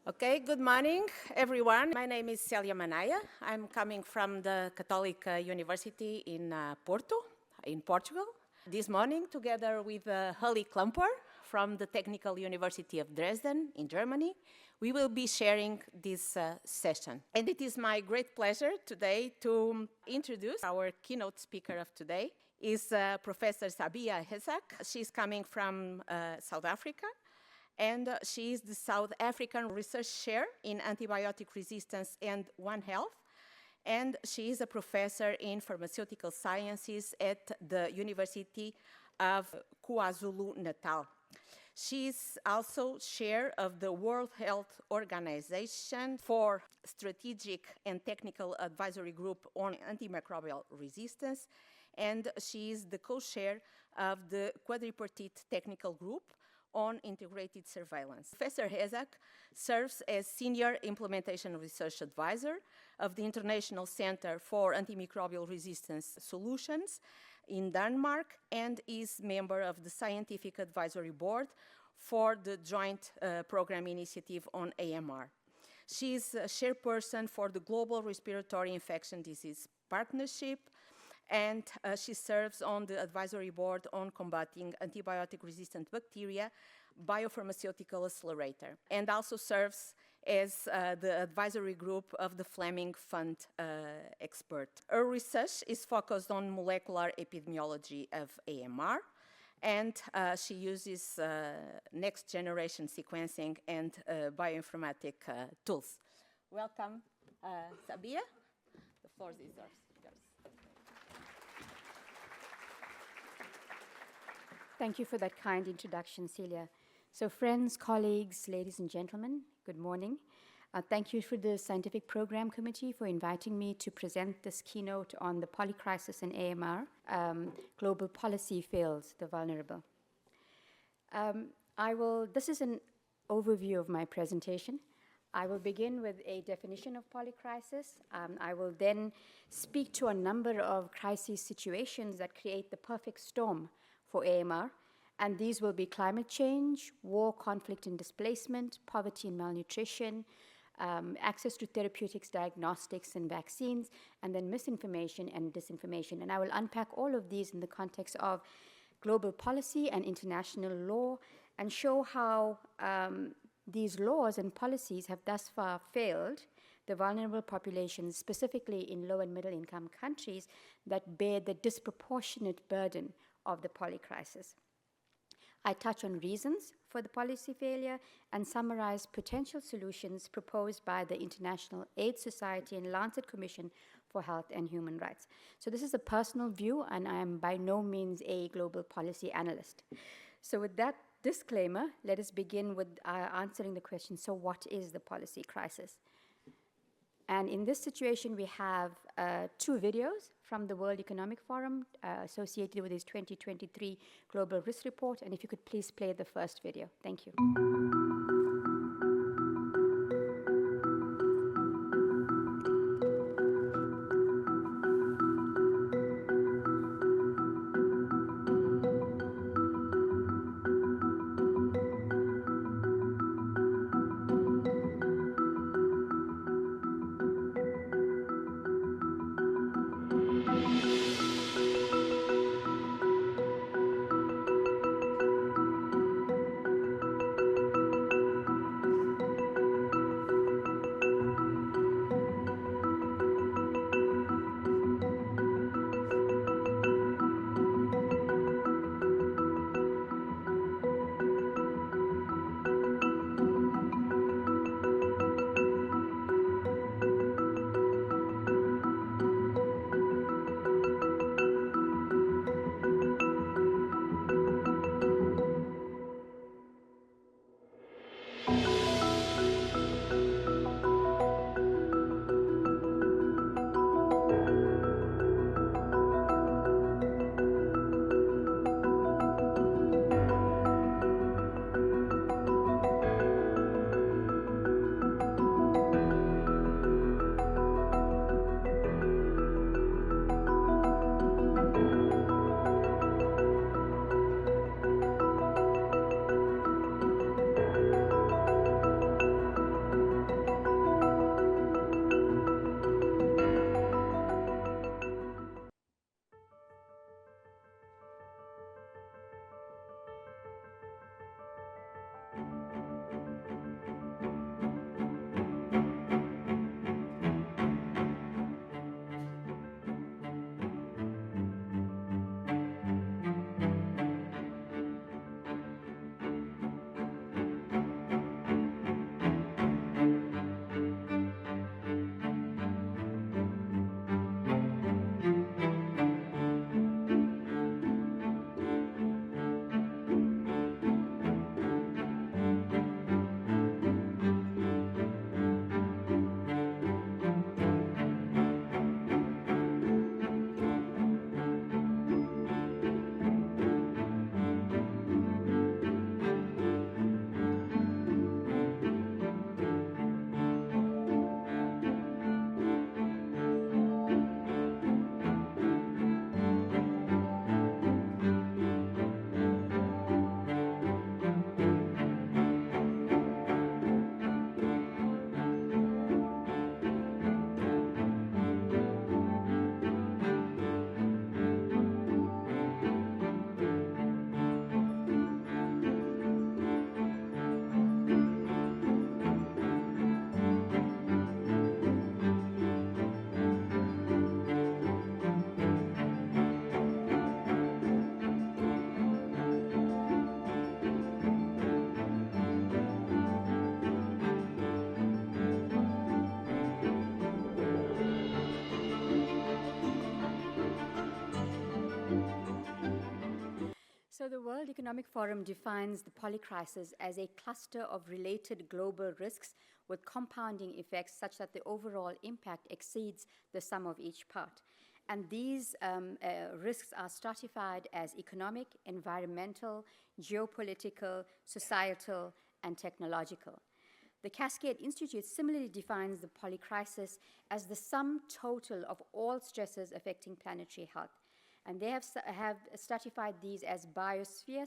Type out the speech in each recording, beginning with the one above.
Okay, good morning, everyone. My name is Célia Manaya. I'm coming from the Catholic University in Porto, in Portugal. This morning, together with Hully Klumper from the Technical University of Dresden in Germany, we will be sharing this session. And it is my great pleasure today to introduce our keynote speaker of today, is Professor Sabiha Essack. She's coming from South Africa. And she is the South African Research Chair in Antibiotic Resistance and One Health. And she is a professor in pharmaceutical sciences at the University of KwaZulu-Natal. She is also chair of the World Health Organization for Strategic and Technical Advisory Group on Antimicrobial Resistance. And she is the co-chair of the Quadripartite Technical Group on integrated surveillance. Professor Essack serves as Senior Implementation Research Advisor of the International Center for Antimicrobial Resistance Solutions in Denmark and is member of the Scientific Advisory Board for the Joint Program Initiative on AMR. She is a chairperson for the Global Respiratory Infection Disease Partnership, and she serves on the advisory board on combating antibiotic-resistant bacteria, biopharmaceutical accelerator, and also serves as the advisory group of the Fleming Fund expert. Her research is focused on molecular epidemiology of AMR, and she uses next-generation sequencing and bioinformatic tools. Welcome, Sabiha. The floor is yours. Thank you for that kind introduction, Celia. So friends, colleagues, ladies and gentlemen, good morning. Thank you for the Scientific Program Committee for inviting me to present this keynote on the Polycrisis and AMR, Global Policy Fails the Vulnerable. This is an overview of my presentation. I will begin with a definition of polycrisis. I will then speak to a number of crisis situations that create the perfect storm for AMR, and these will be climate change, war, conflict and displacement, poverty and malnutrition, access to therapeutics, diagnostics and vaccines, and then misinformation and disinformation. And I will unpack all of these in the context of global policy and international law and show how these laws and policies have thus far failed the vulnerable populations, specifically in low and middle income countries that bear the disproportionate burden of the polycrisis. I touch on reasons for the policy failure and summarize potential solutions proposed by the International AIDS Society and Lancet Commission for Health and Human Rights. So this is a personal view, and I am by no means a global policy analyst. So with that disclaimer, let us begin with answering the question, so what is the policy crisis? And in this situation, we have two videos from the World Economic Forum associated with its 2023 Global Risk Report. And if you could please play the first video. Thank you. Economic Forum defines the polycrisis as a cluster of related global risks with compounding effects such that the overall impact exceeds the sum of each part. And these risks are stratified as economic, environmental, geopolitical, societal, and technological. The Cascade Institute similarly defines the polycrisis as the sum total of all stresses affecting planetary health. And they have stratified these as biosphere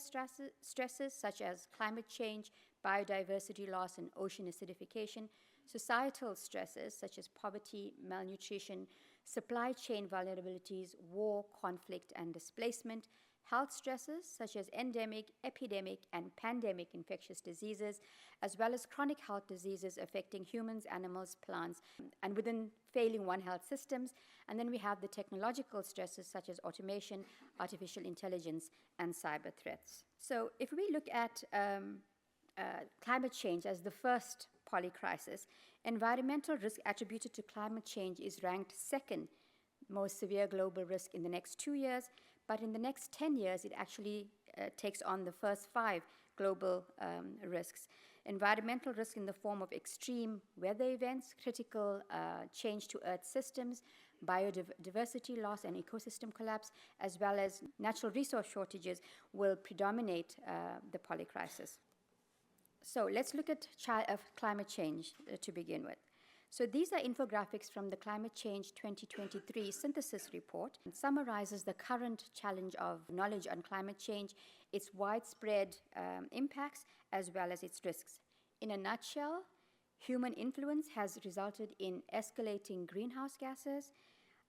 stresses such as climate change, biodiversity loss, and ocean acidification, societal stresses such as poverty, malnutrition, supply chain vulnerabilities, war, conflict, and displacement, health stresses such as endemic, epidemic, and pandemic infectious diseases, as well as chronic health diseases affecting humans, animals, plants, and within failing One Health systems. And then we have the technological stresses such as automation, artificial intelligence, and cyber threats. So if we look at climate change as the first polycrisis, environmental risk attributed to climate change is ranked second most severe global risk in the next 2 years, but in the next 10 years, it actually takes on the first 5 global risks. Environmental risk in the form of extreme weather events, critical change to Earth systems, biodiversity loss and ecosystem collapse, as well as natural resource shortages will predominate the polycrisis. So let's look at climate change to begin with. So these are infographics from the Climate Change 2023 synthesis report. It summarizes the current challenge of knowledge on climate change, its widespread impacts, as well as its risks. In a nutshell, human influence has resulted in escalating greenhouse gases,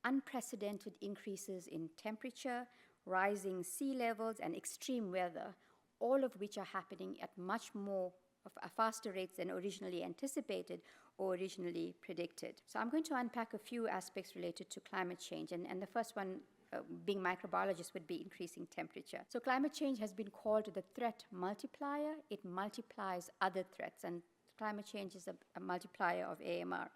unprecedented increases in temperature, rising sea levels, and extreme weather, all of which are happening at much more of a faster rates than originally anticipated or originally predicted. So I'm going to unpack a few aspects related to climate change, and the first one, being microbiologist, would be increasing temperature. So climate change has been called the threat multiplier. It multiplies other threats, and climate change is a multiplier of AMR.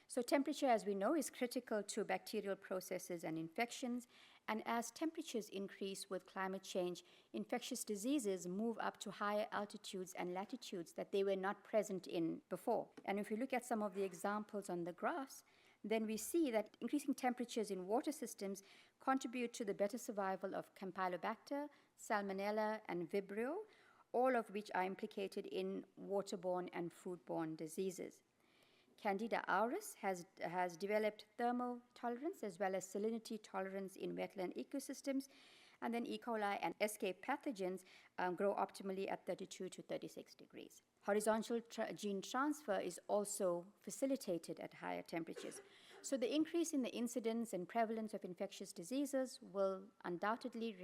So temperature, as we know, is critical to bacterial processes and infections, and as temperatures increase with climate change, infectious diseases move up to higher altitudes and latitudes that they were not present in before. And if you look at some of the examples on the graphs, then we see that increasing temperatures in water systems contribute to the better survival of Campylobacter, Salmonella, and Vibrio, all of which are implicated in waterborne and foodborne diseases. Candida auris has developed thermal tolerance as well as salinity tolerance in wetland ecosystems, and then E. coli and escape pathogens grow optimally at 32 to 36 degrees. Horizontal gene transfer is also facilitated at higher temperatures. So the increase in the incidence and prevalence of infectious diseases will undoubtedly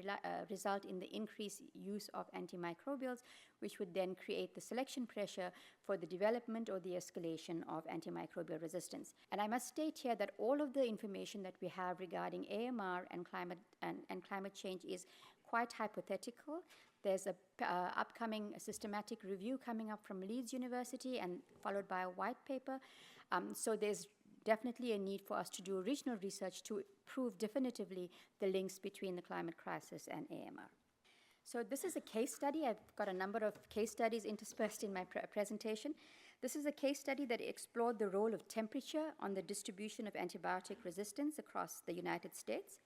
result in the increased use of antimicrobials, which would then create the selection pressure for the development or the escalation of antimicrobial resistance. And I must state here that all of the information that we have regarding AMR and climate change is quite hypothetical. There's an upcoming systematic review coming up from Leeds University and followed by a white paper. So there's definitely a need for us to do original research to prove definitively the links between the climate crisis and AMR. So this is a case study. I've got a number of case studies interspersed in my presentation. This is a case study that explored the role of temperature on the distribution of antibiotic resistance across the United States.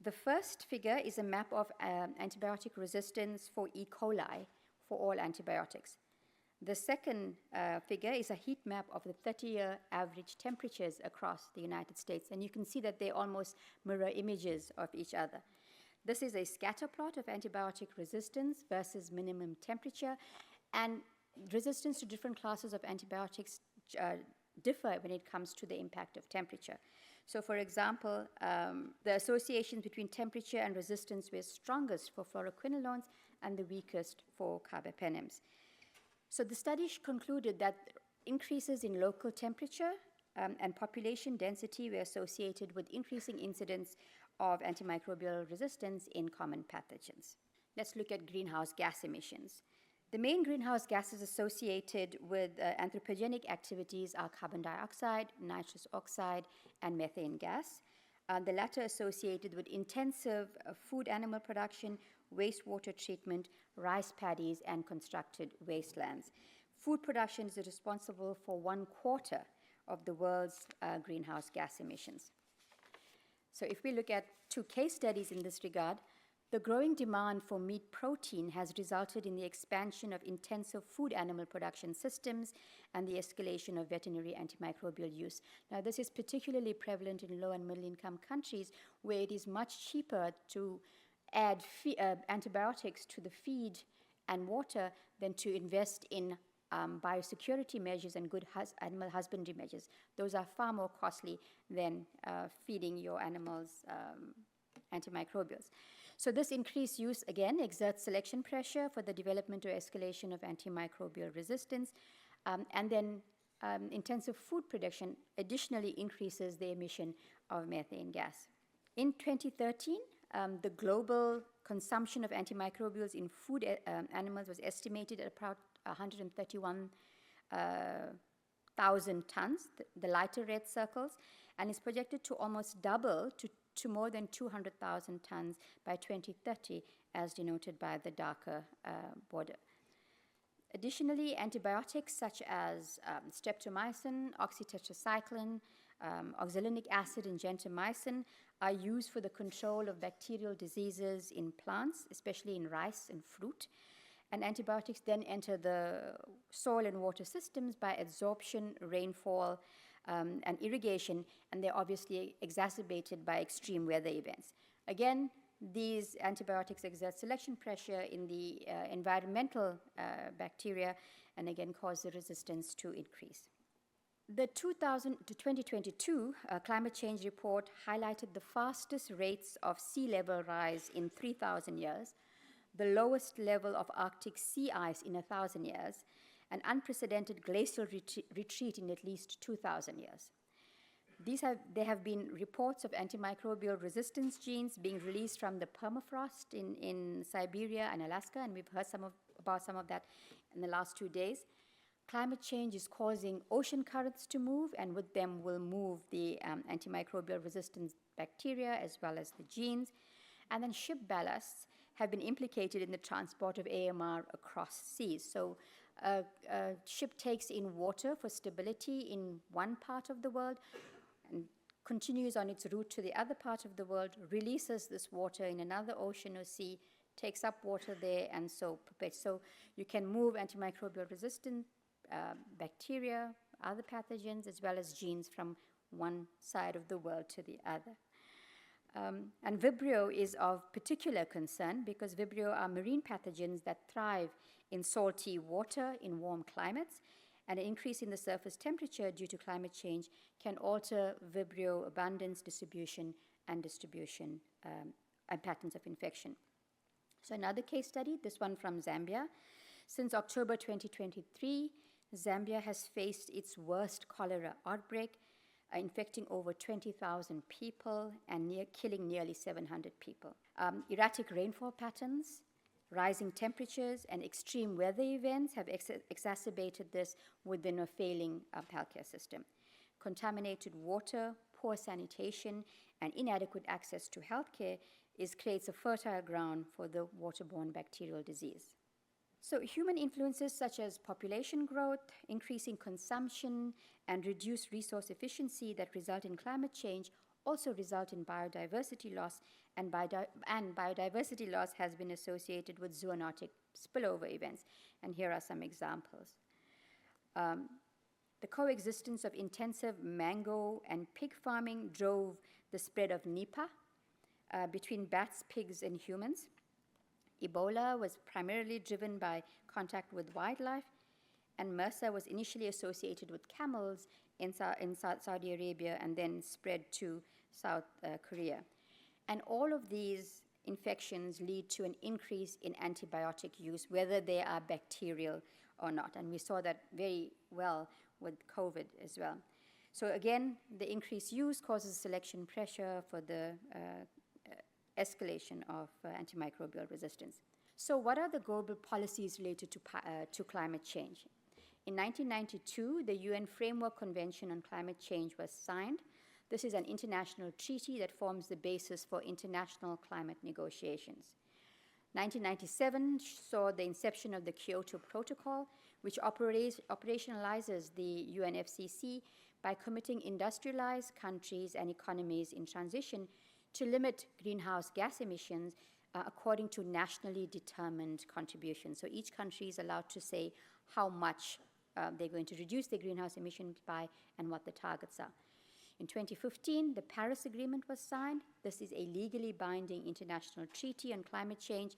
The first figure is a map of antibiotic resistance for E. coli for all antibiotics. The second figure is a heat map of the 30-year average temperatures across the United States, and you can see that they almost mirror images of each other. This is a scatter plot of antibiotic resistance versus minimum temperature, and resistance to different classes of antibiotics differ when it comes to the impact of temperature. So for example, the associations between temperature and resistance were strongest for fluoroquinolones and the weakest for carbapenems. So the study concluded that increases in local temperature and population density were associated with increasing incidence of antimicrobial resistance in common pathogens. Let's look at greenhouse gas emissions. The main greenhouse gases associated with anthropogenic activities are carbon dioxide, nitrous oxide, and methane gas. The latter associated with intensive food animal production, wastewater treatment, rice paddies, and constructed wastelands. Food production is responsible for 1/4 of the world's greenhouse gas emissions. So if we look at 2 case studies in this regard, the growing demand for meat protein has resulted in the expansion of intensive food animal production systems and the escalation of veterinary antimicrobial use. Now, this is particularly prevalent in low and middle income countries where it is much cheaper to add antibiotics to the feed and water than to invest in biosecurity measures and good animal husbandry measures. Those are far more costly than feeding your animals antimicrobials. So this increased use, again, exerts selection pressure for the development or escalation of antimicrobial resistance, and then intensive food production additionally increases the emission of methane gas. In 2013, the global consumption of antimicrobials in food animals was estimated at about 131,000 tons, the lighter red circles, and is projected to almost double to more than 200,000 tons by 2030, as denoted by the darker border. Additionally, antibiotics such as streptomycin, oxytetracycline, oxalinic acid, and gentamicin are used for the control of bacterial diseases in plants, especially in rice and fruit. And antibiotics then enter the soil and water systems by absorption, rainfall, and irrigation, and they're obviously exacerbated by extreme weather events. Again, these antibiotics exert selection pressure in the environmental bacteria and again cause the resistance to increase. The 2022 climate change report highlighted the fastest rates of sea level rise in 3,000 years, the lowest level of Arctic sea ice in 1,000 years, an unprecedented glacial retreat in at least 2,000 years. There have been reports of antimicrobial resistance genes being released from the permafrost in Siberia and Alaska, and we've heard about some of that in the last 2 days. Climate change is causing ocean currents to move, and with them will move the antimicrobial resistance bacteria as well as the genes. And then ship ballasts have been implicated in the transport of AMR across seas. So a ship takes in water for stability in one part of the world and continues on its route to the other part of the world, releases this water in another ocean or sea, takes up water there, and so perpetuates. So you can move antimicrobial resistant bacteria, other pathogens, as well as genes from one side of the world to the other. And Vibrio is of particular concern because Vibrio are marine pathogens that thrive in salty water in warm climates, and an increase in the surface temperature due to climate change can alter Vibrio abundance, distribution, and patterns of infection. So another case study, this one from Zambia. Since October 2023, Zambia has faced its worst cholera outbreak, infecting over 20,000 people and killing nearly 700 people. Erratic rainfall patterns, rising temperatures, and extreme weather events have exacerbated this within a failing healthcare system. Contaminated water, poor sanitation, and inadequate access to healthcare creates a fertile ground for the waterborne bacterial disease. So human influences such as population growth, increasing consumption, and reduced resource efficiency that result in climate change also result in biodiversity loss, and biodiversity loss has been associated with zoonotic spillover events. And here are some examples. The coexistence of intensive mango and pig farming drove the spread of Nipah between bats, pigs, and humans. Ebola was primarily driven by contact with wildlife, and MRSA was initially associated with camels in Saudi Arabia and then spread to South Korea. And all of these infections lead to an increase in antibiotic use, whether they are bacterial or not. And we saw that very well with COVID as well. So again, the increased use causes selection pressure for the escalation of antimicrobial resistance. So what are the global policies related to climate change? In 1992, the UN Framework Convention on Climate Change was signed. This is an international treaty that forms the basis for international climate negotiations. 1997 saw the inception of the Kyoto Protocol, which operationalizes the UNFCCC by committing industrialized countries and economies in transition to limit greenhouse gas emissions according to nationally determined contributions. So each country is allowed to say how much they're going to reduce their greenhouse emissions by and what the targets are. In 2015, the Paris Agreement was signed. This is a legally binding international treaty on climate change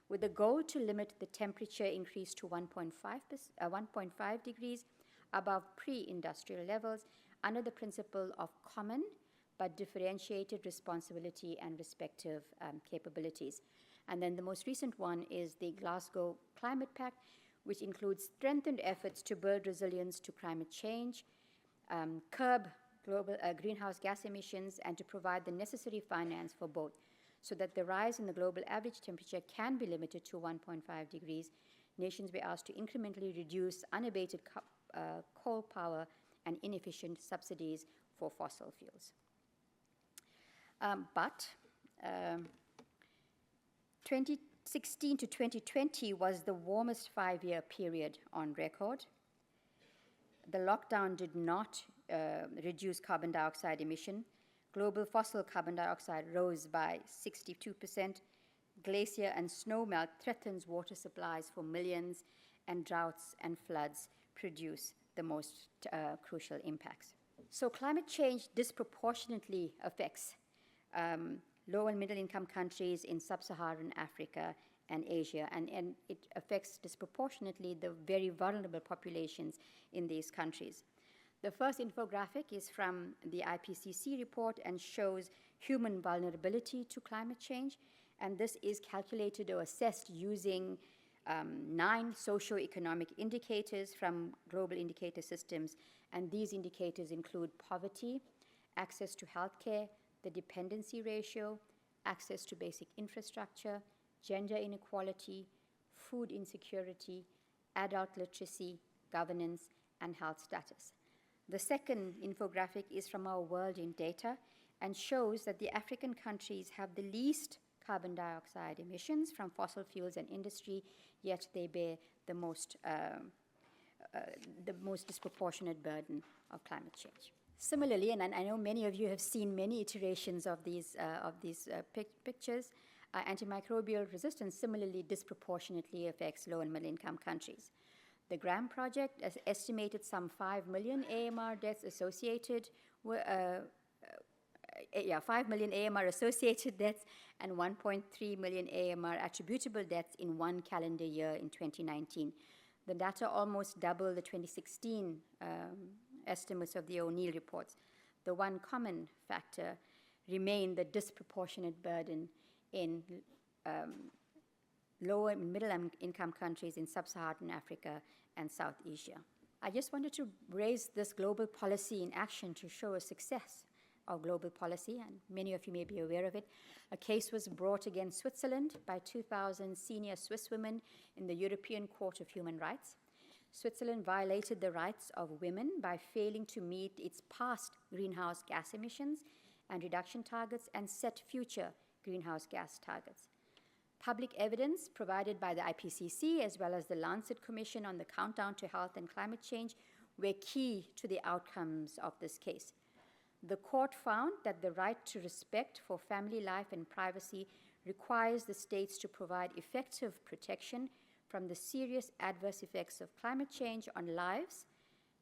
with the goal to limit the temperature increase to 1.5 degrees above pre-industrial levels under the principle of common but differentiated responsibility and respective capabilities. And then the most recent one is the Glasgow Climate Pact, which includes strengthened efforts to build resilience to climate change, curb global greenhouse gas emissions, and to provide the necessary finance for both, so that the rise in the global average temperature can be limited to 1.5 degrees. Nations were asked to incrementally reduce unabated coal power and inefficient subsidies for fossil fuels. But 2016 to 2020 was the warmest 5-year period on record. The lockdown did not reduce carbon dioxide emission. Global fossil carbon dioxide rose by 62%. Glacier and snowmelt threatens water supplies for millions, and droughts and floods produce the most crucial impacts. So climate change disproportionately affects low and middle income countries in sub-Saharan Africa and Asia, and it affects disproportionately the very vulnerable populations in these countries. The first infographic is from the IPCC report and shows human vulnerability to climate change, and this is calculated or assessed using 9 socioeconomic indicators from global indicator systems, and these indicators include poverty, access to healthcare, the dependency ratio, access to basic infrastructure, gender inequality, food insecurity, adult literacy, governance, and health status. The second infographic is from our World in Data and shows that the African countries have the least carbon dioxide emissions from fossil fuels and industry, yet they bear the most disproportionate burden of climate change. Similarly, and I know many of you have seen many iterations of these pictures, antimicrobial resistance similarly disproportionately affects low and middle income countries. The GRAM project has estimated some 5 million AMR deaths associated with 5 million AMR associated deaths and 1.3 million AMR attributable deaths in one calendar year in 2019. The data almost double the 2016 estimates of the O'Neill reports. The one common factor remained the disproportionate burden in lower and middle income countries in sub-Saharan Africa and South Asia. I just wanted to raise this global policy in action to show a success of global policy, and many of you may be aware of it. A case was brought against Switzerland by 2,000 senior Swiss women in the European Court of Human Rights. Switzerland violated the rights of women by failing to meet its past greenhouse gas emissions and reduction targets and set future greenhouse gas targets. Public evidence provided by the IPCC as well as the Lancet Commission on the Countdown to Health and Climate Change were key to the outcomes of this case. The court found that the right to respect for family life and privacy requires the states to provide effective protection from the serious adverse effects of climate change on lives,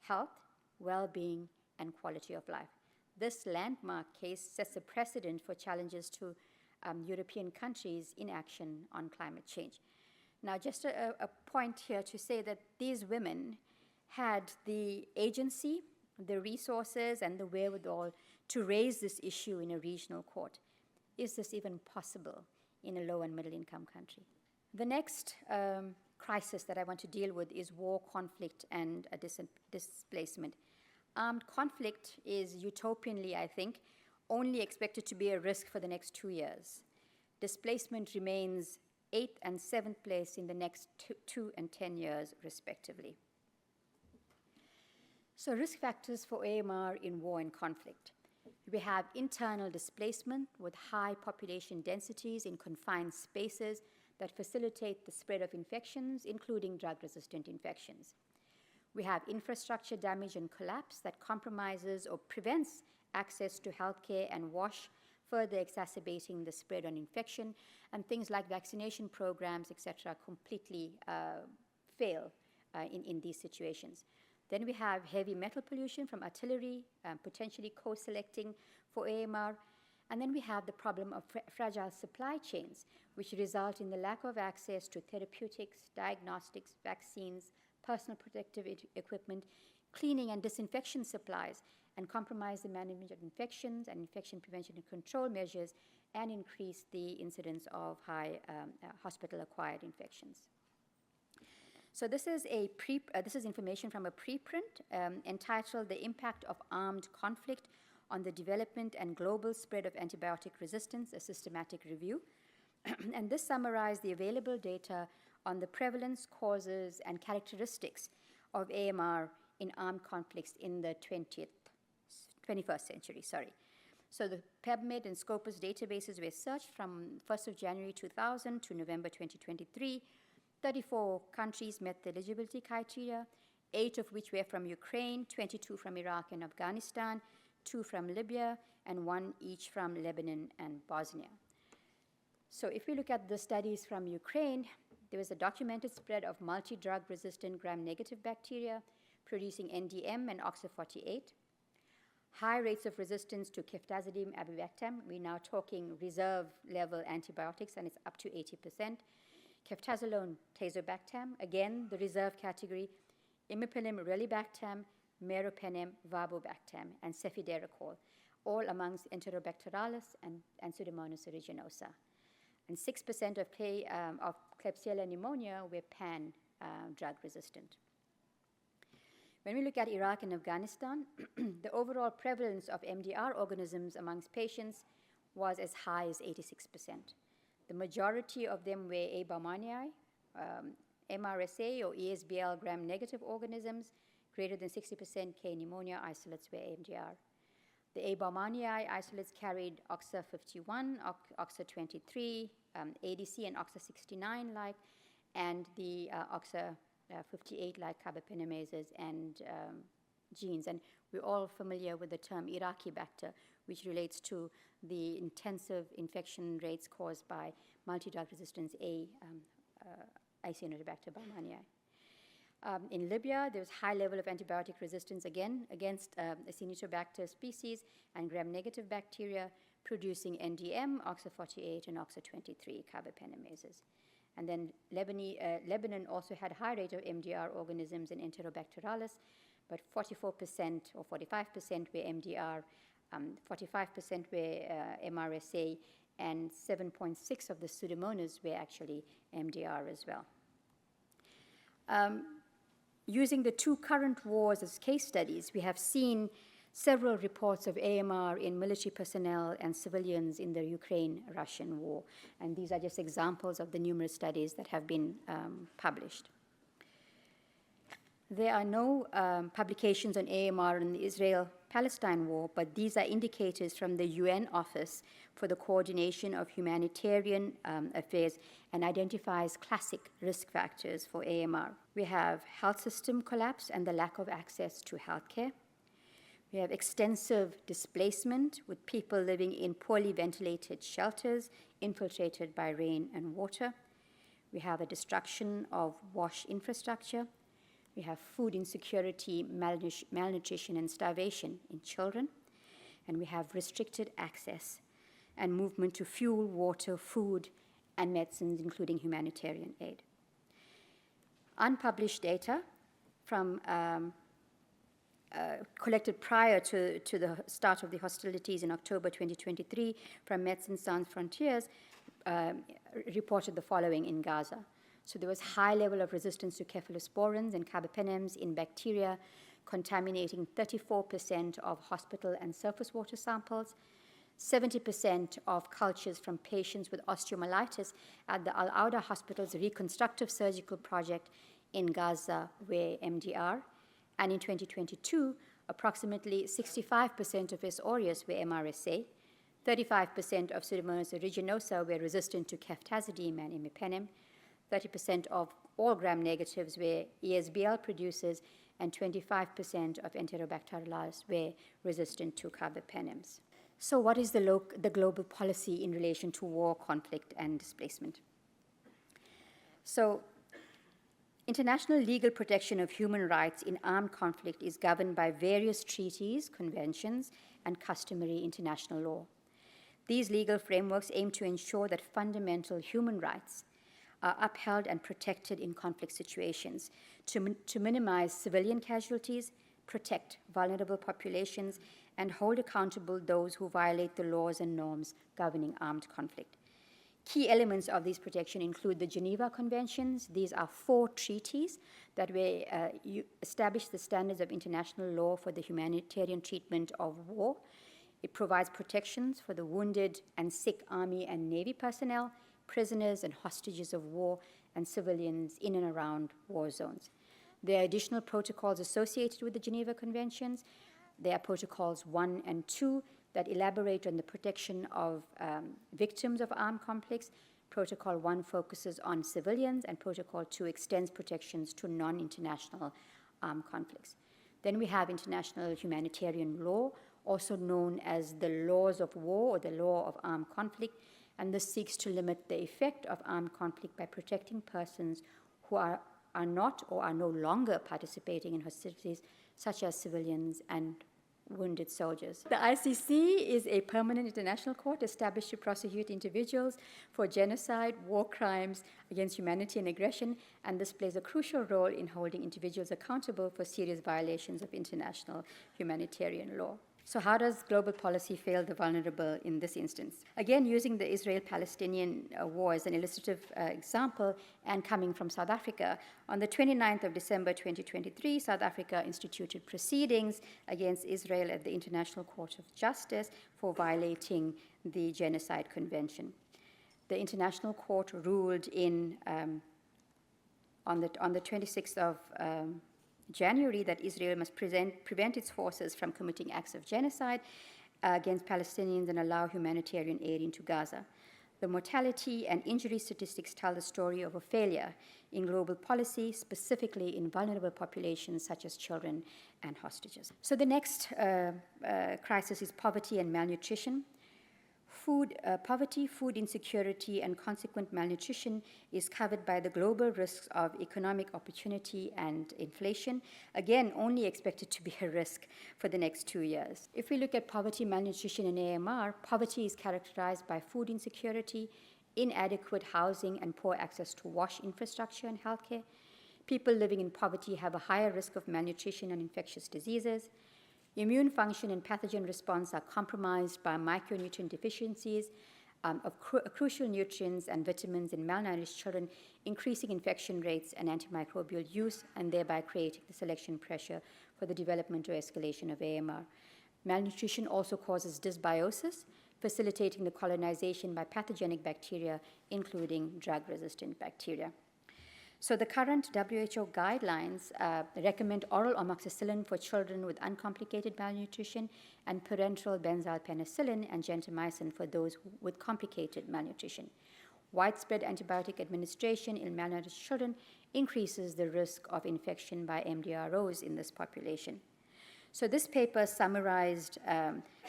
health, well-being, and quality of life. This landmark case sets a precedent for challenges to European countries in action on climate change. Now, just a point here to say that these women had the agency, the resources, and the wherewithal to raise this issue in a regional court. Is this even possible in a low and middle income country? The next crisis that I want to deal with is war, conflict, and displacement. Armed conflict is utopianly, I think, only expected to be a risk for the next 2 years. Displacement remains 8th and 7th place in the next 2 and 10 years, respectively. So risk factors for AMR in war and conflict. We have internal displacement with high population densities in confined spaces that facilitate the spread of infections, including drug-resistant infections. We have infrastructure damage and collapse that compromises or prevents access to healthcare and WASH, further exacerbating the spread on infection, and things like vaccination programs, etc., completely fail in these situations. Then we have heavy metal pollution from artillery, potentially co-selecting for AMR. And then we have the problem of fragile supply chains, which result in the lack of access to therapeutics, diagnostics, vaccines, personal protective equipment, cleaning and disinfection supplies, and compromise the management of infections and infection prevention and control measures, and increase the incidence of high hospital-acquired infections. So this is information from a preprint entitled "The Impact of Armed Conflict on the Development and Global Spread of Antibiotic Resistance: A Systematic Review." And this summarized the available data on the prevalence, causes, and characteristics of AMR in armed conflicts in the 21st century. So the PubMed and Scopus databases were searched from 1st of January 2000 to November 2023. 34 countries met the eligibility criteria, 8 of which were from Ukraine, 22 from Iraq and Afghanistan, 2 from Libya, and 1 each from Lebanon and Bosnia. So if we look at the studies from Ukraine, there was a documented spread of multi-drug resistant gram-negative bacteria producing NDM and OXA48, high rates of resistance to ceftazidime avibactam. We're now talking reserve level antibiotics, and it's up to 80%. Ceftazolone tazobactam, again, the reserve category, imipenem relibactam, meropenem varbobactam, and cefiderocol, all amongst Enterobacterales and Pseudomonas aeruginosa. And 6% of Klebsiella pneumonia were pan-drug resistant. When we look at Iraq and Afghanistan, the overall prevalence of MDR organisms amongst patients was as high as 86%. The majority of them were A. baumannii, MRSA or ESBL gram-negative organisms. Greater than 60% K pneumonia isolates were MDR. The A. baumannii isolates carried OXA51, OXA23, ADC, and OXA69-like, and the OXA58-like carbaphenemases and genes. And we're all familiar with the term Iraqi bacter, which relates to the intensive infection rates caused by multi-drug resistance A. Acinetobacter baumannii. In Libya, there was high level of antibiotic resistance again against Acinetobacter species and gram-negative bacteria producing NDM, OXA48, and OXA23 carbaphenemases. And then Lebanon also had high rate of MDR organisms in Enterobacterales, but 44% or 45% were MDR, 45% were MRSA, and 7.6 of the Pseudomonas were actually MDR as well. Using the 2 current wars as case studies, we have seen several reports of AMR in military personnel and civilians in the Ukraine-Russian war. And these are just examples of the numerous studies that have been published. There are no publications on AMR in the Israel-Palestine war, but these are indicators from the UN Office for the Coordination of Humanitarian Affairs and identifies classic risk factors for AMR. We have health system collapse and the lack of access to healthcare. We have extensive displacement with people living in poorly ventilated shelters infiltrated by rain and water. We have the destruction of WASH infrastructure. We have food insecurity, malnutrition, and starvation in children. And we have restricted access and movement to fuel, water, food, and medicines, including humanitarian aid. Unpublished data from collected prior to the start of the hostilities in October 2023 from Médecins Sans Frontières reported the following in Gaza. So there was high level of resistance to cephalosporins and carbapenems in bacteria, contaminating 34% of hospital and surface water samples, 70% of cultures from patients with osteomyelitis at the Al-Auda Hospital's reconstructive surgical project in Gaza were MDR, and in 2022, approximately 65% of S. aureus were MRSA, 35% of Pseudomonas aeruginosa were resistant to ceftazidime and imipenem. 30% of all gram-negatives were ESBL producers, and 25% of Enterobacteriales were resistant to carbapenems. So what is the global policy in relation to war, conflict, and displacement? So international legal protection of human rights in armed conflict is governed by various treaties, conventions, and customary international law. These legal frameworks aim to ensure that fundamental human rights are upheld and protected in conflict situations to minimize civilian casualties, protect vulnerable populations, and hold accountable those who violate the laws and norms governing armed conflict. Key elements of these protections include the Geneva Conventions. These are 4 treaties that establish the standards of international law for the humanitarian treatment of war. It provides protections for the wounded and sick Army and Navy personnel, prisoners and hostages of war, and civilians in and around war zones. There are additional protocols associated with the Geneva Conventions. There are protocols 1 and 2 that elaborate on the protection of victims of armed conflicts. Protocol 1 focuses on civilians, and Protocol 2 extends protections to non-international armed conflicts. Then we have international humanitarian law, also known as the laws of war or the law of armed conflict, and this seeks to limit the effect of armed conflict by protecting persons who are not or are no longer participating in hostilities, such as civilians and wounded soldiers. The ICC is a permanent international court established to prosecute individuals for genocide, war crimes against humanity and aggression, and this plays a crucial role in holding individuals accountable for serious violations of international humanitarian law. So how does global policy fail the vulnerable in this instance? Again, using the Israel-Palestinian war as an illustrative example and coming from South Africa, on the 29th of December 2023, South Africa instituted proceedings against Israel at the International Court of Justice for violating the Genocide Convention. The International Court ruled on the 26th of January that Israel must prevent its forces from committing acts of genocide against Palestinians and allow humanitarian aid into Gaza. The mortality and injury statistics tell the story of a failure in global policy, specifically in vulnerable populations such as children and hostages. So the next crisis is poverty and malnutrition. Poverty, food insecurity, and consequent malnutrition is covered by the global risks of economic opportunity and inflation, again, only expected to be a risk for the next 2 years. If we look at poverty, malnutrition, and AMR, poverty is characterized by food insecurity, inadequate housing, and poor access to wash infrastructure and healthcare. People living in poverty have a higher risk of malnutrition and infectious diseases. Immune function and pathogen response are compromised by micronutrient deficiencies of crucial nutrients and vitamins in malnourished children, increasing infection rates and antimicrobial use, and thereby creating the selection pressure for the development or escalation of AMR. Malnutrition also causes dysbiosis, facilitating the colonization by pathogenic bacteria, including drug-resistant bacteria. So the current WHO guidelines recommend oral amoxicillin for children with uncomplicated malnutrition and parenteral benzyl penicillin and gentamicin for those with complicated malnutrition. Widespread antibiotic administration in malnourished children increases the risk of infection by MDROs in this population. So this paper summarized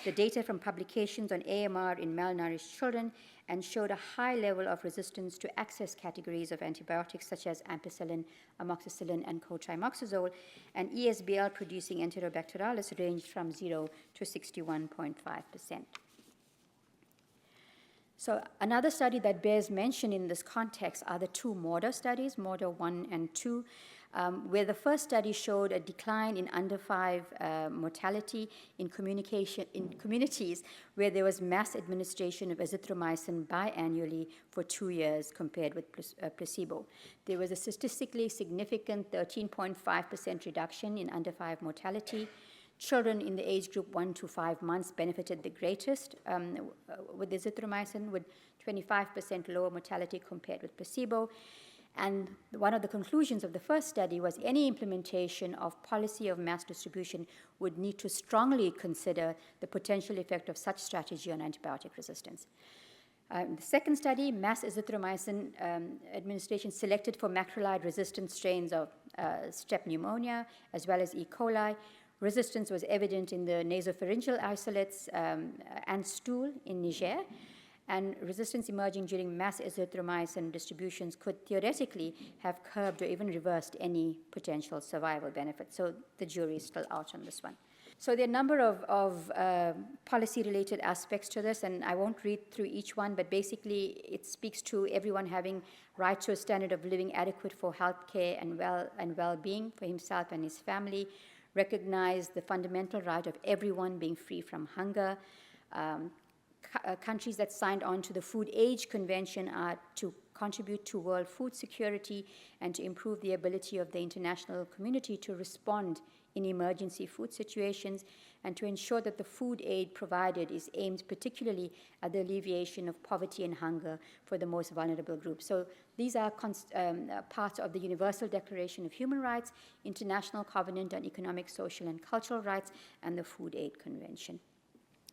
the data from publications on AMR in malnourished children and showed a high level of resistance to access categories of antibiotics such as ampicillin, amoxicillin, and cotrimoxazole, and ESBL-producing Enterobacteriales ranged from 0 to 61.5%. So another study that bears mention in this context are the 2 MORDER studies, MORDER 1 and 2, where the first study showed a decline in under 5 mortality in communities where there was mass administration of azithromycin biannually for 2 years compared with placebo. There was a statistically significant 13.5% reduction in under 5 mortality. Children in the age group 1 to 5 months benefited the greatest with azithromycin, with 25% lower mortality compared with placebo. And one of the conclusions of the first study was any implementation of policy of mass distribution would need to strongly consider the potential effect of such strategy on antibiotic resistance. The second study, mass azithromycin administration selected for macrolide-resistant strains of strep pneumonia as well as E. coli. Resistance was evident in the nasopharyngeal isolates and stool in Niger, and resistance emerging during mass azithromycin distributions could theoretically have curbed or even reversed any potential survival benefit. So the jury is still out on this one. So there are a number of policy-related aspects to this, and I won't read through each one, but basically it speaks to everyone having right to a standard of living adequate for health care and well-being for himself and his family, recognize the fundamental right of everyone being free from hunger. Countries that signed on to the Food Age Convention are to contribute to world food security and to improve the ability of the international community to respond in emergency food situations, and to ensure that the food aid provided is aimed particularly at the alleviation of poverty and hunger for the most vulnerable groups. So these are parts of the Universal Declaration of Human Rights, International Covenant on Economic, Social, and Cultural Rights, and the Food Aid Convention.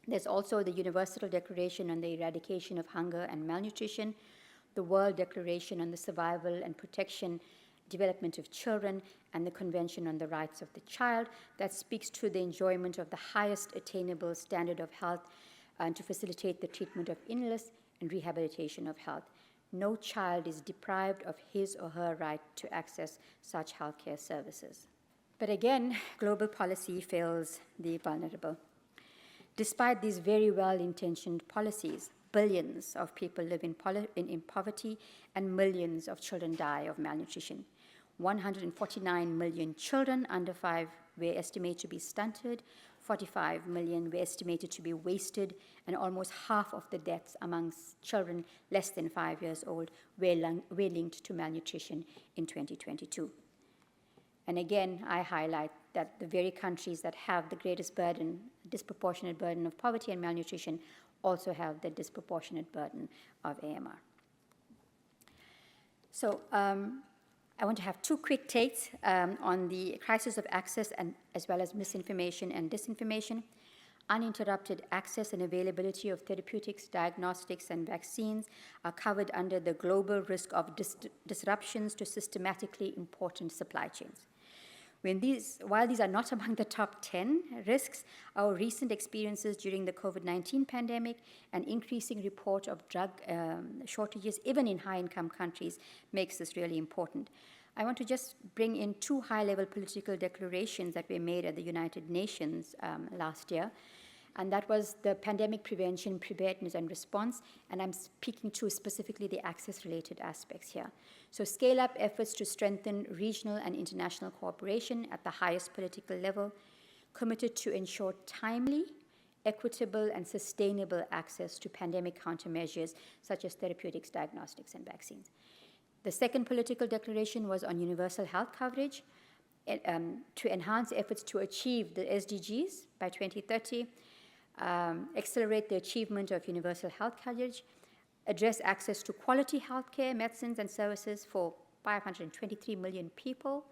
There's also the Universal Declaration on the Eradication of Hunger and Malnutrition, the World Declaration on the Survival and Protection, Development of Children, and the Convention on the Rights of the Child that speaks to the enjoyment of the highest attainable standard of health and to facilitate the treatment of illness and rehabilitation of health. No child is deprived of his or her right to access such healthcare services. But again, global policy fails the vulnerable. Despite these very well-intentioned policies, billions of people live in poverty and millions of children die of malnutrition. 149 million children under 5 were estimated to be stunted, 45 million were estimated to be wasted, and almost half of the deaths amongst children less than 5 years old were linked to malnutrition in 2022. And again, I highlight that the very countries that have the greatest burden, disproportionate burden of poverty and malnutrition, also have the disproportionate burden of AMR. So I want to have two quick takes on the crisis of access and as well as misinformation and disinformation. Uninterrupted access and availability of therapeutics, diagnostics, and vaccines are covered under the global risk of disruptions to systematically important supply chains. While these are not among the top 10 risks, our recent experiences during the COVID-19 pandemic and increasing report of drug shortages, even in high-income countries, makes this really important. I want to just bring in two high-level political declarations that were made at the United Nations last year, and that was the pandemic prevention, preparedness, and response, and I'm speaking to specifically the access-related aspects here. So scale up efforts to strengthen regional and international cooperation at the highest political level, committed to ensure timely, equitable, and sustainable access to pandemic countermeasures such as therapeutics, diagnostics, and vaccines. The second political declaration was on universal health coverage, to enhance efforts to achieve the SDGs by 2030, accelerate the achievement of universal health coverage, address access to quality healthcare, medicines, and services for 523 million people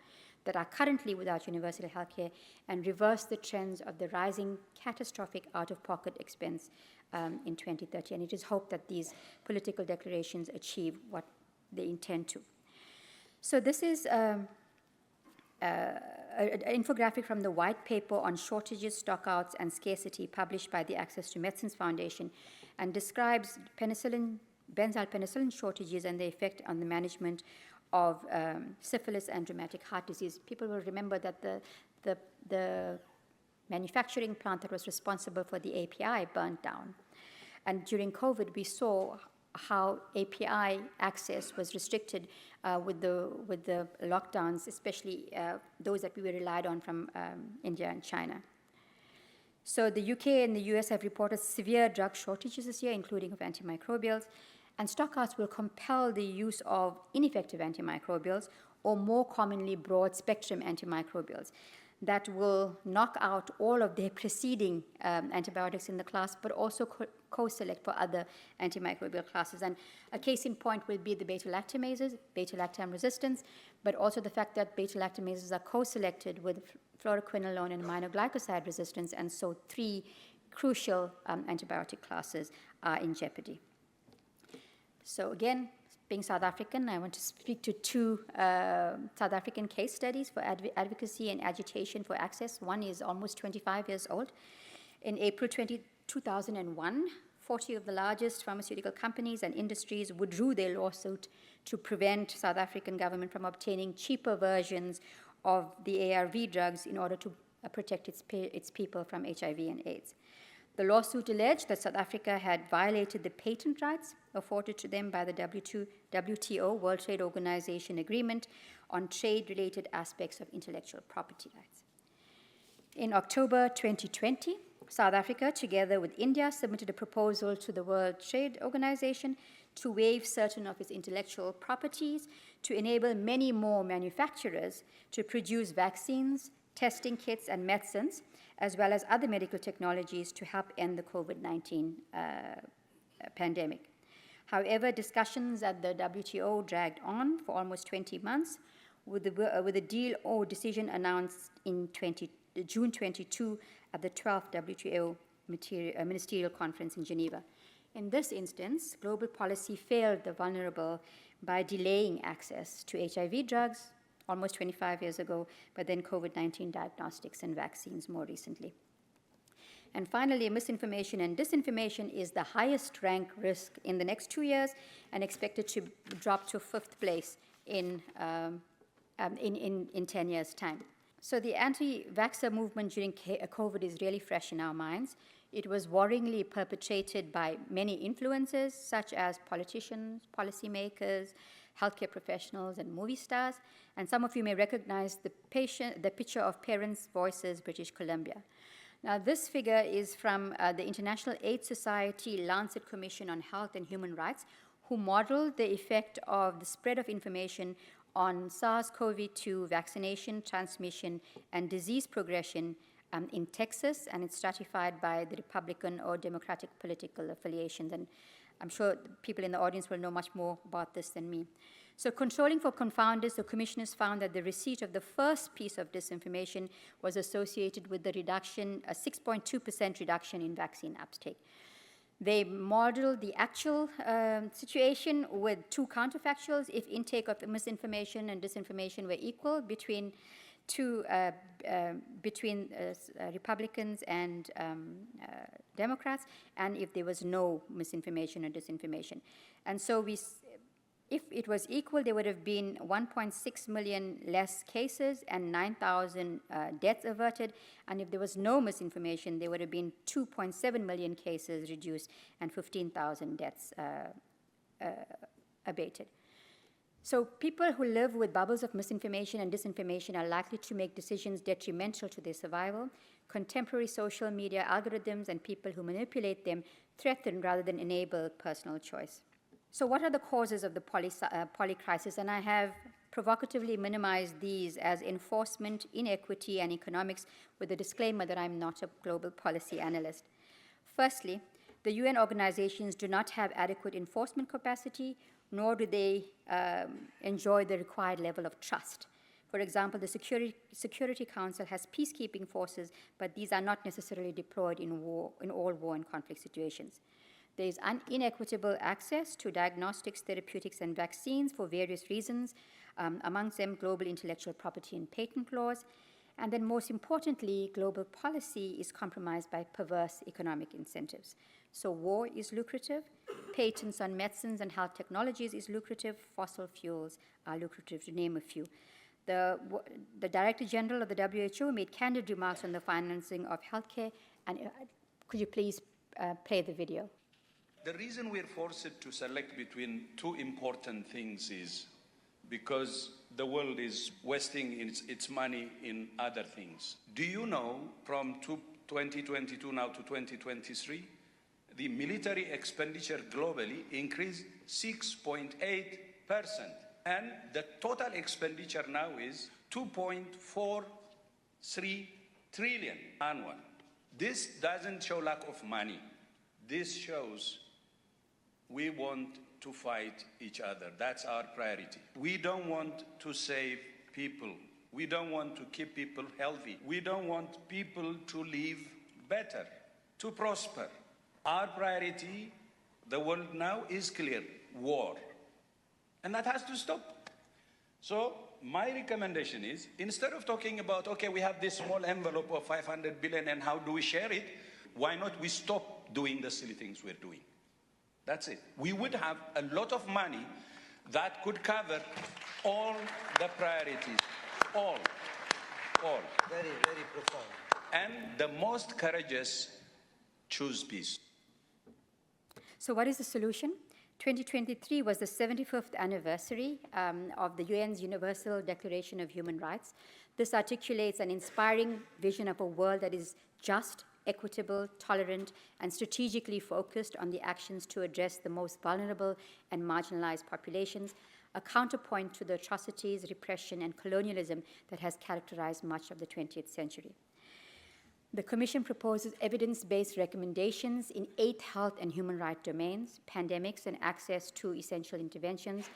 that are currently without universal healthcare, and reverse the trends of the rising catastrophic out-of-pocket expense in 2030. And it is hoped that these political declarations achieve what they intend to. So this is an infographic from the white paper on shortages, stockouts, and scarcity published by the Access to Medicines Foundation, and describes benzyl penicillin shortages and the effect on the management of syphilis and rheumatic heart disease. People will remember that the manufacturing plant that was responsible for the API burnt down. And during COVID, we saw how API access was restricted with the lockdowns, especially those that we were relied on from India and China. So the UK and the US have reported severe drug shortages this year, including of antimicrobials, and stockouts will compel the use of ineffective antimicrobials, or more commonly broad-spectrum antimicrobials. that will knock out all of their preceding antibiotics in the class, but also co-select for other antimicrobial classes. And a case in point will be the beta-lactamases, beta-lactam resistance, but also the fact that beta-lactamases are co-selected with fluoroquinolone and aminoglycoside resistance, and so 3 crucial antibiotic classes are in jeopardy. So again, being South African, I want to speak to 2 South African case studies for advocacy and agitation for access. One is almost 25 years old. In April 2001, 40 of the largest pharmaceutical companies and industries withdrew their lawsuit to prevent South African government from obtaining cheaper versions of the ARV drugs in order to protect its people from HIV and AIDS. The lawsuit alleged that South Africa had violated the patent rights afforded to them by the WTO, World Trade Organization Agreement on trade-related aspects of intellectual property rights. In October 2020, South Africa, together with India, submitted a proposal to the World Trade Organization to waive certain of its intellectual properties to enable many more manufacturers to produce vaccines, testing kits, and medicines, as well as other medical technologies to help end the COVID-19 pandemic. However, discussions at the WTO dragged on for almost 20 months, with a deal or decision announced in June 22 at the 12th WTO Ministerial Conference in Geneva. In this instance, global policy failed the vulnerable by delaying access to HIV drugs almost 25 years ago, but then COVID-19 diagnostics and vaccines more recently. And finally, misinformation and disinformation is the highest rank risk in the next 2 years and expected to drop to 5th place in 10 years' time. So the anti-vaxxer movement during COVID is really fresh in our minds. It was worryingly perpetrated by many influencers, such as politicians, policymakers, healthcare professionals, and movie stars. And some of you may recognize the picture of Parents' Voices, British Columbia. Now, this figure is from the International AIDS Society Lancet Commission on Health and Human Rights, who modeled the effect of the spread of information on SARS-CoV-2 vaccination, transmission, and disease progression in Texas, and it's stratified by the Republican or Democratic political affiliations. And I'm sure people in the audience will know much more about this than me. So controlling for confounders, the commissioners found that the receipt of the first piece of disinformation was associated with the reduction, a 6.2% reduction in vaccine uptake. They modeled the actual situation with 2 counterfactuals. If intake of misinformation and disinformation were equal between Republicans and Democrats, and if there was no misinformation or disinformation. And so if it was equal, there would have been 1.6 million less cases and 9,000 deaths averted. And if there was no misinformation, there would have been 2.7 million cases reduced and 15,000 deaths abated. So people who live with bubbles of misinformation and disinformation are likely to make decisions detrimental to their survival. Contemporary social media algorithms and people who manipulate them threaten rather than enable personal choice. So what are the causes of the polycrisis? And I have provocatively minimized these as enforcement, inequity, and economics, with the disclaimer that I'm not a global policy analyst. Firstly, the UN organizations do not have adequate enforcement capacity, nor do they enjoy the required level of trust. For example, the Security Council has peacekeeping forces, but these are not necessarily deployed in all war and conflict situations. There is inequitable access to diagnostics, therapeutics, and vaccines for various reasons, amongst them global intellectual property and patent laws. And then most importantly, global policy is compromised by perverse economic incentives. So war is lucrative, patents on medicines and health technologies is lucrative, fossil fuels are lucrative, to name a few. The Director General of the WHO made candid remarks on the financing of healthcare, and could you please play the video? The reason we're forced to select between 2 important things is because the world is wasting its money in other things. Do you know from 2022 now to 2023, the military expenditure globally increased 6.8%, and the total expenditure now is 2.46 3 trillion annual. This doesn't show lack of money. This shows we want to fight each other. That's our priority. We don't want to save people. We don't want to keep people healthy. We don't want people to live better, to prosper. Our priority, the world now is clear, war. And that has to stop. So my recommendation is, instead of talking about, okay, we have this small envelope of 500 billion and how do we share it, why not we stop doing the silly things we're doing? That's it. We would have a lot of money that could cover all the priorities. All. Very, very profound. And the most courageous choose peace. So what is the solution? 2023 was the 75th anniversary of the UN's Universal Declaration of Human Rights. This articulates an inspiring vision of a world that is just, equitable, tolerant, and strategically focused on the actions to address the most vulnerable and marginalized populations, a counterpoint to the atrocities, repression, and colonialism that has characterized much of the 20th century. The Commission proposes evidence-based recommendations in 8 health and human rights domains: pandemics and access to essential interventions,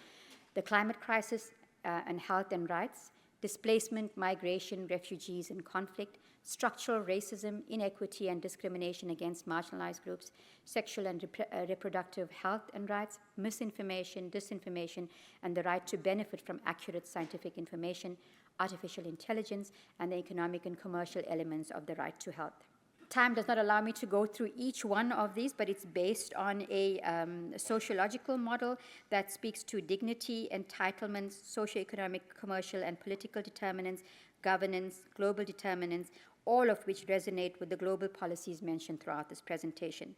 the climate crisis and health and rights, displacement, migration, refugees and conflict, structural racism, inequity and discrimination against marginalized groups, sexual and reproductive health and rights, misinformation, disinformation, and the right to benefit from accurate scientific information, artificial intelligence, and the economic and commercial elements of the right to health. Time does not allow me to go through each one of these, but it's based on a sociological model that speaks to dignity, entitlements, socioeconomic, commercial, and political determinants, governance, global determinants, all of which resonate with the global policies mentioned throughout this presentation.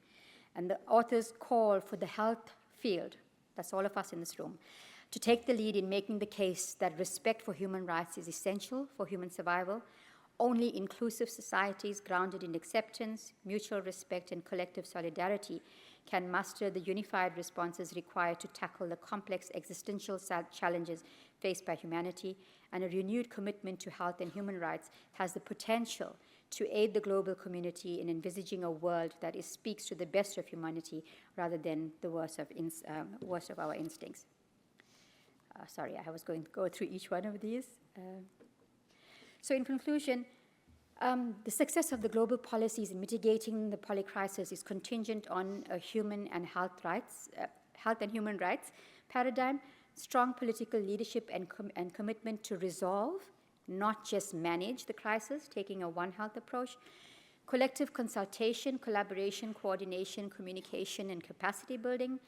And the authors call for the health field, that's all of us in this room, to take the lead in making the case that respect for human rights is essential for human survival. Only inclusive societies grounded in acceptance, mutual respect, and collective solidarity can muster the unified responses required to tackle the complex existential challenges faced by humanity, and a renewed commitment to health and human rights has the potential to aid the global community in envisaging a world that speaks to the best of humanity rather than the worst of our instincts. Sorry, I was going to go through each one of these. So in conclusion, the success of the global policies in mitigating the polycrisis is contingent on a human and health and human rights paradigm, strong political leadership and commitment to resolve, not just manage the crisis, taking a One Health approach, collective consultation, collaboration, coordination, communication, and capacity building,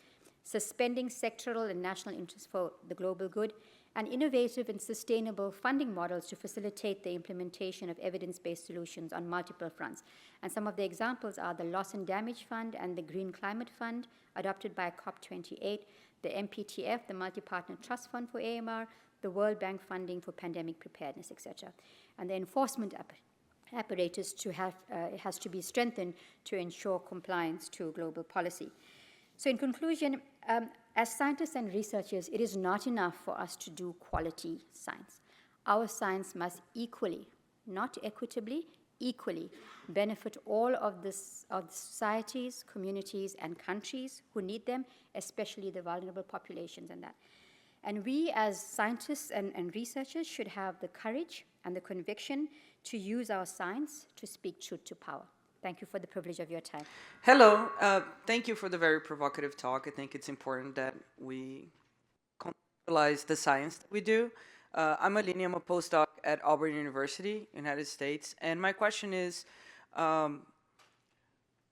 suspending sectoral and national interests for the global good, and innovative and sustainable funding models to facilitate the implementation of evidence-based solutions on multiple fronts. And some of the examples are the Loss and Damage Fund and the Green Climate Fund, adopted by COP28, the MPTF, the Multi-Partner Trust Fund for AMR, the World Bank funding for pandemic preparedness, etc. And the enforcement apparatus has to be strengthened to ensure compliance to global policy. So in conclusion, as scientists and researchers, it is not enough for us to do quality science. Our science must equally, not equitably, equally benefit all of the societies, communities, and countries who need them, especially the vulnerable populations and that. And we as scientists and researchers should have the courage and the conviction to use our science to speak truth to power. Thank you for the privilege of your time. Hello. Thank you for the very provocative talk. I think it's important that we contextualize the science that we do. I'm Aline. I'm a postdoc at Auburn University, United States. And my question is,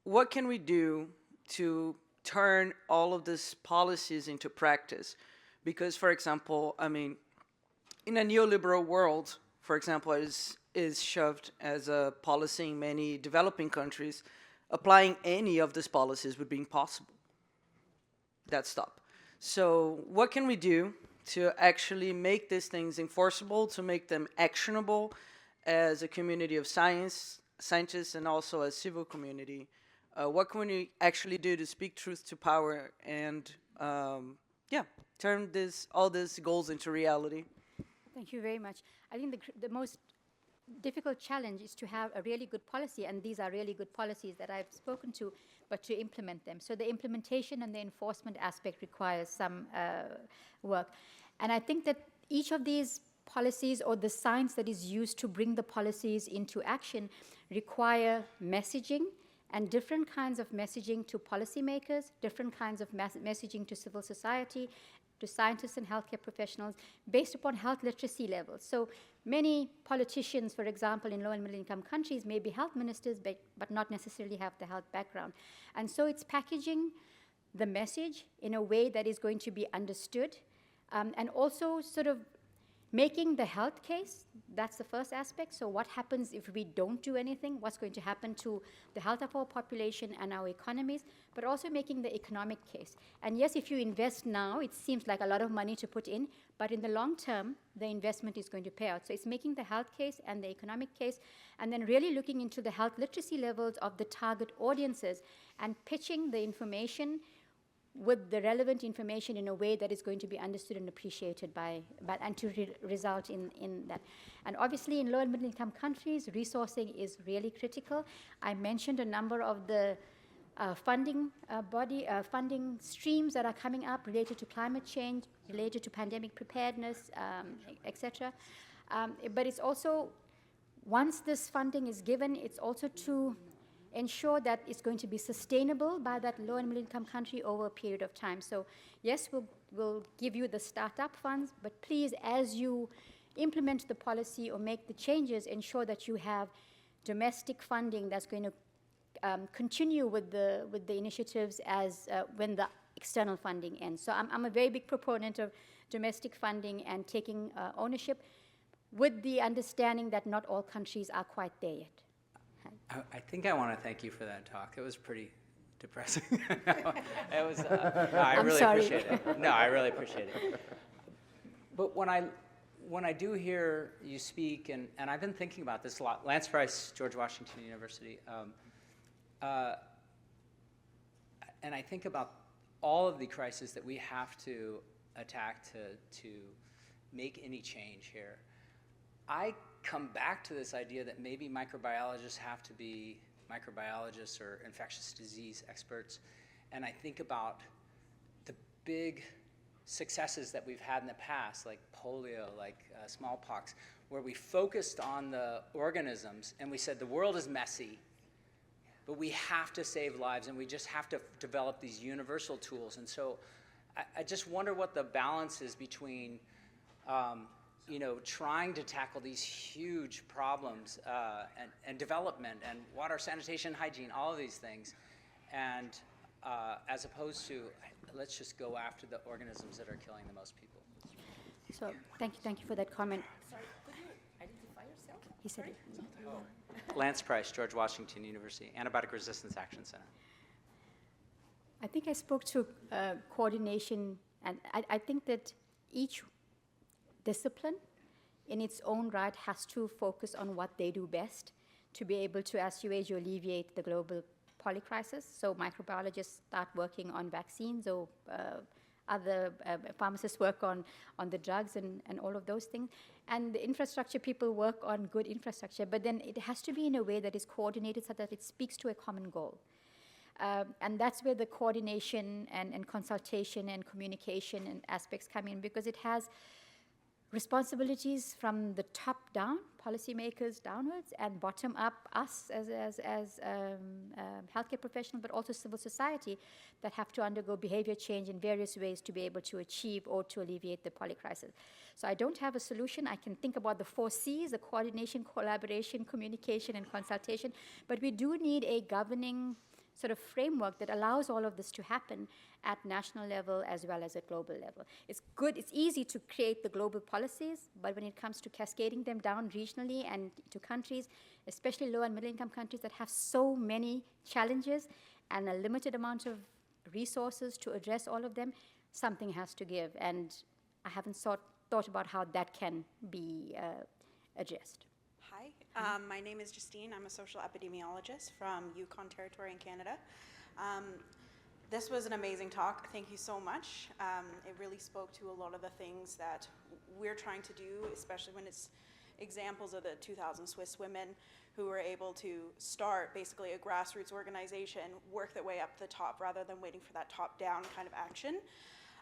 what can we do to turn all of these policies into practice? Because, for example, I mean, in a neoliberal world, for example, is shoved as a policy in many developing countries, applying any of these policies would be impossible. That's stop. So what can we do to actually make these things enforceable, to make them actionable as a community of scientists, and also as civil community? What can we actually do to speak truth to power and, turn all these goals into reality? Thank you very much. I think the difficult challenge is to have a really good policy, and these are really good policies that I've spoken to, but to implement them. So the implementation and the enforcement aspect requires some work. And I think that each of these policies, or the science that is used to bring the policies into action, require messaging, and different kinds of messaging to policymakers, different kinds of messaging to civil society, to scientists and healthcare professionals, based upon health literacy levels. So many politicians, for example, in low and middle income countries may be health ministers, but not necessarily have the health background. And so it's packaging the message in a way that is going to be understood, and also sort of making the health case. That's the first aspect. So what happens if we don't do anything? What's going to happen to the health of our population and our economies? But also making the economic case. And yes, if you invest now, it seems like a lot of money to put in, but in the long term, the investment is going to pay out. So it's making the health case and the economic case, and then really looking into the health literacy levels of the target audiences and pitching the information with the relevant information in a way that is going to be understood and appreciated and to result in that. And obviously in low and middle income countries, resourcing is really critical. I mentioned a number of the funding streams that are coming up related to climate change, related to pandemic preparedness, etc. But it's also, once this funding is given, it's also to ensure that it's going to be sustainable by that low and middle income country over a period of time. So yes, we'll give you the startup funds, but please, as you implement the policy or make the changes, ensure that you have domestic funding that's going to continue with the initiatives as when the external funding ends. So I'm a very big proponent of domestic funding and taking ownership, with the understanding that not all countries are quite there yet. I think I want to thank you for that talk. It was pretty depressing. It was. No, I really appreciate it. No, I really appreciate it. But when I do hear you speak, and I've been thinking about this a lot. Lance Price, George Washington University, and I think about all of the crises that we have to attack to make any change here. I come back to this idea that maybe microbiologists have to be microbiologists or infectious disease experts, and I think about the big successes that we've had in the past, like polio, like smallpox, where we focused on the organisms and we said the world is messy, but we have to save lives and we just have to develop these universal tools. And so I just wonder what the balance is between trying to tackle these huge problems and development and water, sanitation, hygiene, all of these things, and as opposed to let's just go after the organisms that are killing the most people. So thank you for that comment. Sorry, could you identify yourself? He said it. Lance Price, George Washington University, Antibiotic Resistance Action Center. I think I spoke to coordination, and I think that each discipline in its own right has to focus on what they do best to be able to assuage or alleviate the global polycrisis. So microbiologists start working on vaccines, or other pharmacists work on the drugs and all of those things. And the infrastructure people work on good infrastructure, but then it has to be in a way that is coordinated so that it speaks to a common goal. And that's where the coordination and consultation and communication and aspects come in, because it has responsibilities from the top down, policymakers downwards, and bottom up, us as healthcare professionals, but also civil society, that have to undergo behavior change in various ways to be able to achieve or to alleviate the polycrisis. So I don't have a solution. I can think about the 4 C's, the coordination, collaboration, communication, and consultation, but we do need a governing sort of framework that allows all of this to happen at national level as well as at global level. It's good, it's easy to create the global policies, but when it comes to cascading them down regionally and to countries, especially low and middle income countries that have so many challenges and a limited amount of resources to address all of them, something has to give. And I haven't thought about how that can be addressed. Hi, my name is Justine. I'm a social epidemiologist from Yukon Territory in Canada. This was an amazing talk. Thank you so much. It really spoke to a lot of the things that we're trying to do, especially when it's examples of the 2,000 Swiss women who were able to start basically a grassroots organization, work their way up to the top rather than waiting for that top-down kind of action.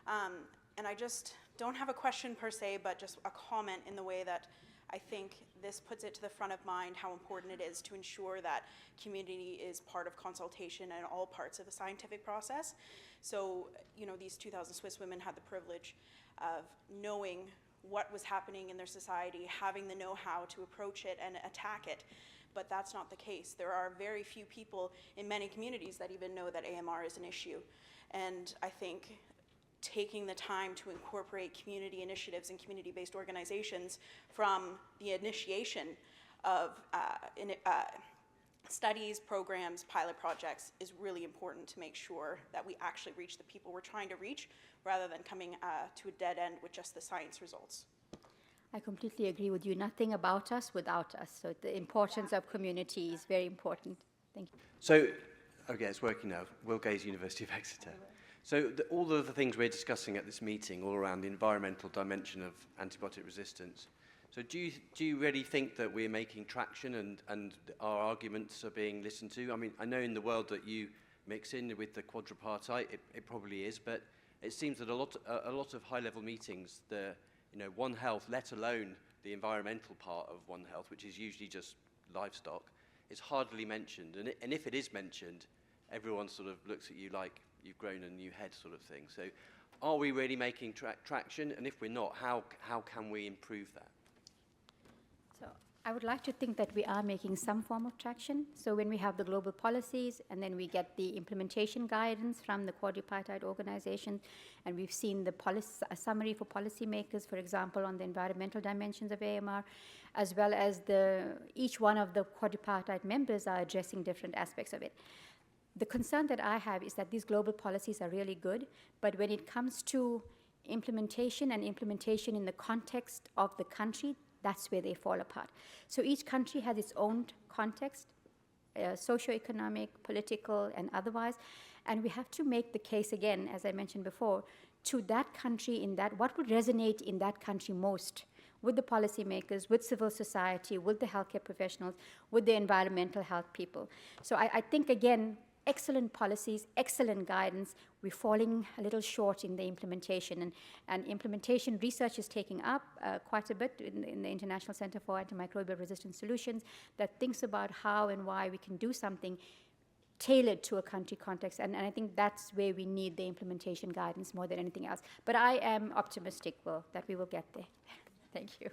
And I just don't have a question per se, but just a comment in the way that I think this puts it to the front of mind how important it is to ensure that community is part of consultation in all parts of the scientific process. So, you know, these 2,000 Swiss women had the privilege of knowing what was happening in their society, having the know-how to approach it and attack it. But that's not the case. There are very few people in many communities that even know that AMR is an issue. And I think taking the time to incorporate community initiatives and community-based organizations from the initiation of studies, programs, pilot projects is really important to make sure that we actually reach the people we're trying to reach rather than coming to a dead end with just the science results. I completely agree with you. Nothing about us without us. So the importance of community is very important. Thank you. So, okay, it's working now. Will Gaze, University of Exeter. So all of the things we're discussing at this meeting, all around the environmental dimension of antibiotic resistance, so do you really think that we're making traction and our arguments are being listened to? I mean, I know in the world that you mix in with the quadripartite, it probably is, but it seems that a lot of high-level meetings, One Health, let alone the environmental part of One Health, which is usually just livestock, is hardly mentioned. And if it is mentioned, everyone sort of looks at you like you've grown a new head sort of thing. So are we really making traction? And if we're not, how can we improve that? So I would like to think that we are making some form of traction. So when we have the global policies and then we get the implementation guidance from the quadripartite organization, and we've seen the a summary for policymakers, for example, on the environmental dimensions of AMR, as well as each one of the quadripartite members are addressing different aspects of it. The concern that I have is that these global policies are really good, but when it comes to implementation and implementation in the context of the country, that's where they fall apart. So each country has its own context, socioeconomic, political, and otherwise, and we have to make the case again, as I mentioned before, to that country what would resonate in that country most with the policymakers, with civil society, with the healthcare professionals, with the environmental health people. So I think, again, excellent policies, excellent guidance. We're falling a little short in the implementation. And implementation research is taking up quite a bit in the International Center for Antimicrobial Resistance Solutions that thinks about how and why we can do something tailored to a country context. And I think that's where we need the implementation guidance more than anything else. But I am optimistic, Will, that we will get there. Thank you.